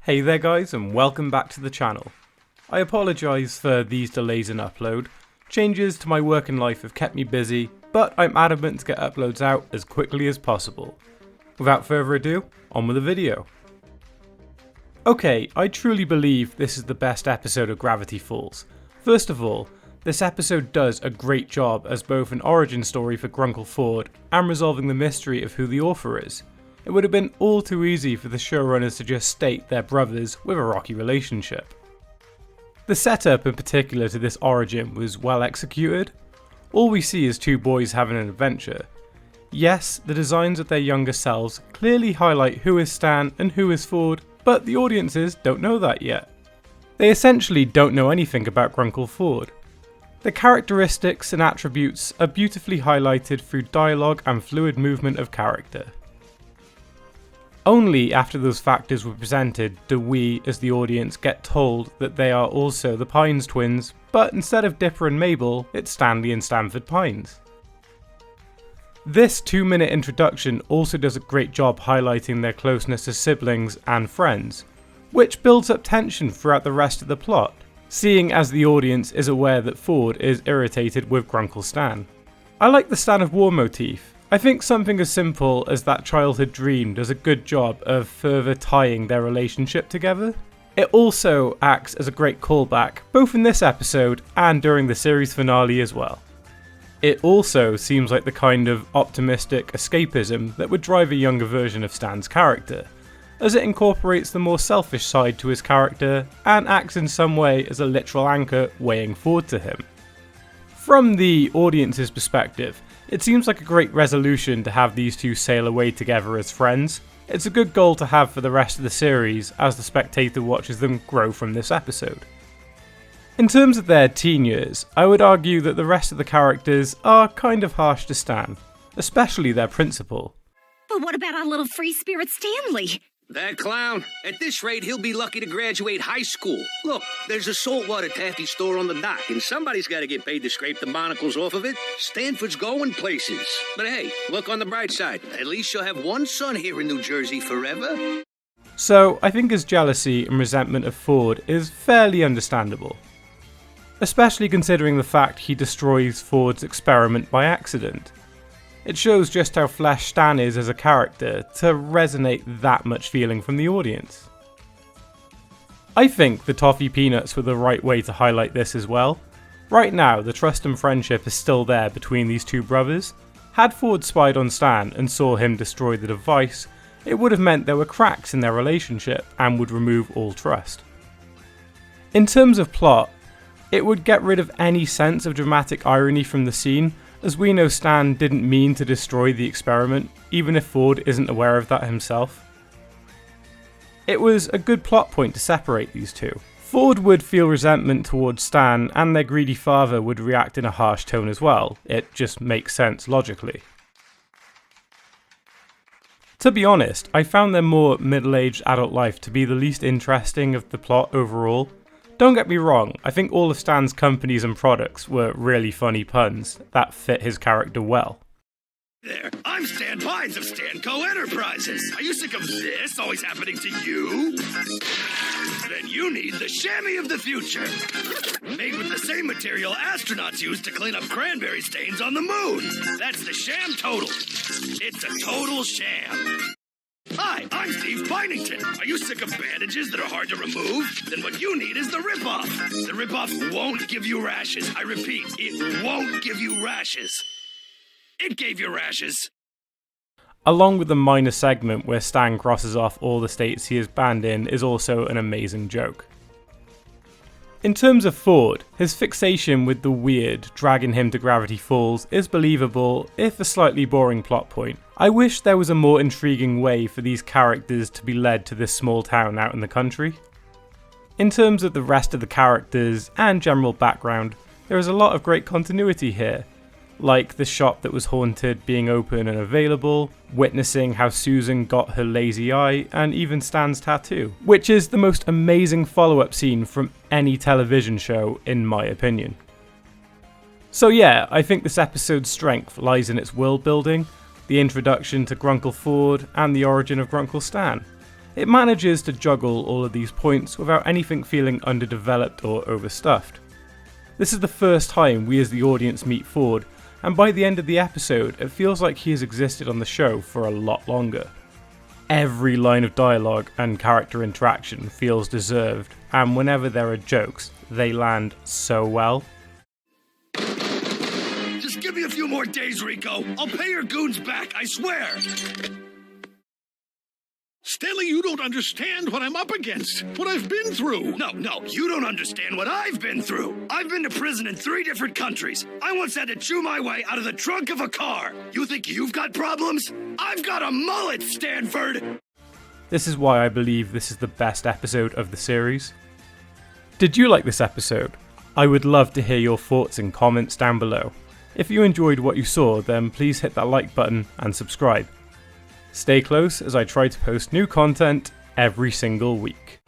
Hey there guys, and welcome back to the channel. I apologise for these delays in upload. Changes to my working life have kept me busy, but I'm adamant to get uploads out as quickly as possible. Without further ado, on with the video. Okay, I truly believe this is the best episode of Gravity Falls. First of all, this episode does a great job as both an origin story for Grunkle Ford and resolving the mystery of who the author is. It would have been all too easy for the showrunners to just state they're brothers with a rocky relationship. The setup in particular to this origin was well executed. All we see is two boys having an adventure. Yes, the designs of their younger selves clearly highlight who is Stan and who is Ford, but the audiences don't know that yet. They essentially don't know anything about Grunkle Ford. The characteristics and attributes are beautifully highlighted through dialogue and fluid movement of character. Only after those factors were presented do we, as the audience, get told that they are also the Pines twins, but instead of Dipper and Mabel, it's Stanley and Stanford Pines. This 2-minute introduction also does a great job highlighting their closeness as siblings and friends, which builds up tension throughout the rest of the plot, seeing as the audience is aware that Ford is irritated with Grunkle Stan. I like the Stan of War motif. I think something as simple as that childhood dream does a good job of further tying their relationship together. It also acts as a great callback, both in this episode and during the series finale as well. It also seems like the kind of optimistic escapism that would drive a younger version of Stan's character, as it incorporates the more selfish side to his character and acts in some way as a literal anchor weighing forward to him. From the audience's perspective, it seems like a great resolution to have these two sail away together as friends. It's a good goal to have for the rest of the series as the spectator watches them grow from this episode. In terms of their teen years, I would argue that the rest of the characters are kind of harsh to Stan, especially their principal. But what about our little free spirit Stanley? That clown. At this rate, he'll be lucky to graduate high school. Look, there's a saltwater taffy store on the dock, and somebody's got to get paid to scrape the barnacles off of it. Stanford's going places. But hey, look on the bright side. At least you'll have one son here in New Jersey forever. So, I think his jealousy and resentment of Ford is fairly understandable. Especially considering the fact he destroys Ford's experiment by accident. It shows just how flesh Stan is as a character to resonate that much feeling from the audience. I think the toffee peanuts were the right way to highlight this as well. Right now, the trust and friendship is still there between these two brothers. Had Ford spied on Stan and saw him destroy the device, it would have meant there were cracks in their relationship and would remove all trust. In terms of plot, it would get rid of any sense of dramatic irony from the scene, as we know Stan didn't mean to destroy the experiment, even if Ford isn't aware of that himself. It was a good plot point to separate these two. Ford would feel resentment towards Stan, and their greedy father would react in a harsh tone as well. It just makes sense logically. To be honest, I found their more middle-aged adult life to be the least interesting of the plot overall. Don't get me wrong, I think all of Stan's companies and products were really funny puns that fit his character well. There, I'm Stan Pines of Stanco Enterprises. Are you sick of this always happening to you? Then you need the chamois of the future. Made with the same material astronauts use to clean up cranberry stains on the moon. That's the sham total. It's a total sham. Hi, I'm Steve Bynington. Are you sick of bandages that are hard to remove? Then what you need is the rip-off. The rip-off won't give you rashes. I repeat, it won't give you rashes. It gave you rashes. Along with the minor segment where Stan crosses off all the states he is banned in is also an amazing joke. In terms of Ford, his fixation with the weird dragging him to Gravity Falls is believable, if a slightly boring plot point. I wish there was a more intriguing way for these characters to be led to this small town out in the country. In terms of the rest of the characters and general background, there is a lot of great continuity here, like the shop that was haunted being open and available, witnessing how Susan got her lazy eye, and even Stan's tattoo, which is the most amazing follow-up scene from any television show in my opinion. So yeah, I think this episode's strength lies in its world building, the introduction to Grunkle Ford, and the origin of Grunkle Stan. It manages to juggle all of these points without anything feeling underdeveloped or overstuffed. This is the first time we as the audience meet Ford, and by the end of the episode it feels like he has existed on the show for a lot longer. Every line of dialogue and character interaction feels deserved, and whenever there are jokes, they land so well. Just give me a few more days, Rico. I'll pay your goons back, I swear. Stanley, you don't understand what I'm up against, what I've been through. No, you don't understand what I've been through. I've been to prison in 3 different countries. I once had to chew my way out of the trunk of a car. You think you've got problems? I've got a mullet, Stanford! This is why I believe this is the best episode of the series. Did you like this episode? I would love to hear your thoughts in comments down below. If you enjoyed what you saw, then please hit that like button and subscribe. Stay close as I try to post new content every single week.